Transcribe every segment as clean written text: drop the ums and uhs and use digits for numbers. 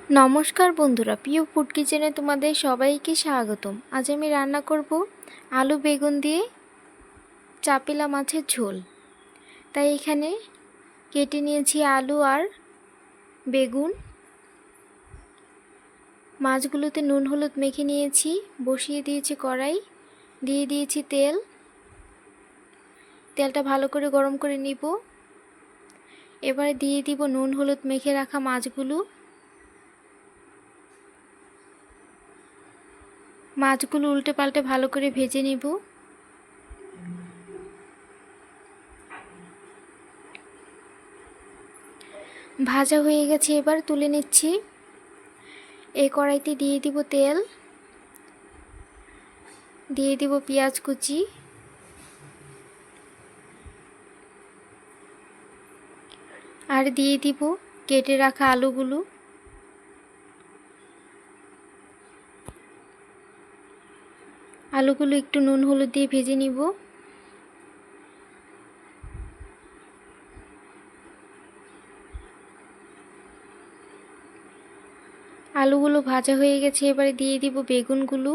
নমস্কার বন্ধুরা, প্রিয় ফুড কিচেনে তোমাদের সবাইকে স্বাগতম। আজ আমি রান্না করব আলু বেগুন দিয়ে চাপিলা মাছের ঝোল। তাই এখানে কেটে নিয়েছি আলু আর বেগুন। মাছগুলোতে নুন হলুদ মেখে নিয়েছি, বসিয়ে দিয়েছি কড়াই, দিয়ে দিয়েছি তেল। তেলটা ভালো করে গরম করে নিব। এবারে দিয়ে দিব নুন হলুদ মেখে রাখা মাছগুলো। মাছগুলো উল্টে পাল্টে ভালো করে ভেজে নিব। ভাজা হয়ে গেছে, এবার তুলে নিচ্ছি। এই কড়াইতে দিয়ে দিব তেল, দিয়ে দিব পেঁয়াজ কুচি, আর দিয়ে দিব কেটে রাখা আলুগুলো। আলুগুলো একটু নুন হলুদ দিয়ে ভেজে নিব। আলুগুলো ভাজা হয়ে গেছে, এবারে দিয়ে দিব বেগুনগুলো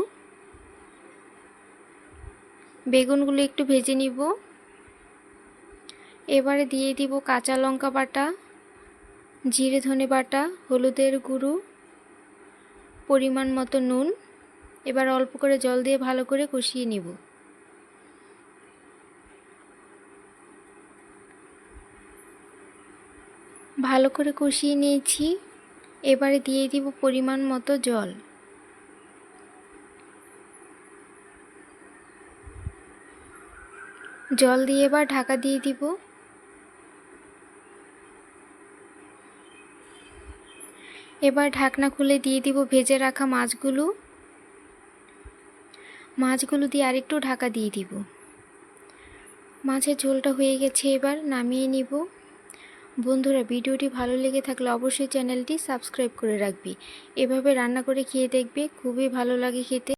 একটু ভেজে নিব। এবারে দিয়ে দিব কাঁচা লঙ্কা বাটা, জিরে ধনে বাটা, হলুদের গুঁড়ো, পরিমাণ মতো নুন। এবার অল্প করে জল দিয়ে ভালো করে কষিয়ে নিব। ভালো করে কষিয়ে নিয়েছি, এবারে দিয়ে দিব পরিমাণ মতো জল। জল দিয়ে এবার ঢাকা দিয়ে দিব। এবার ঢাকনা খুলে দিয়ে দিব ভেজে রাখা মাছগুলো দিয়ে আরেকটু ঢাকা দিয়ে দিব। মাছের ঝোলটা হয়ে গেছে, এবার নামিয়ে নিব। বন্ধুরা, ভিডিওটি ভালো লেগে থাকলে অবশ্যই চ্যানেলটি সাবস্ক্রাইব করে রাখবি। এভাবে রান্না করে খেয়ে দেখবে, খুবই ভালো লাগে খেতে।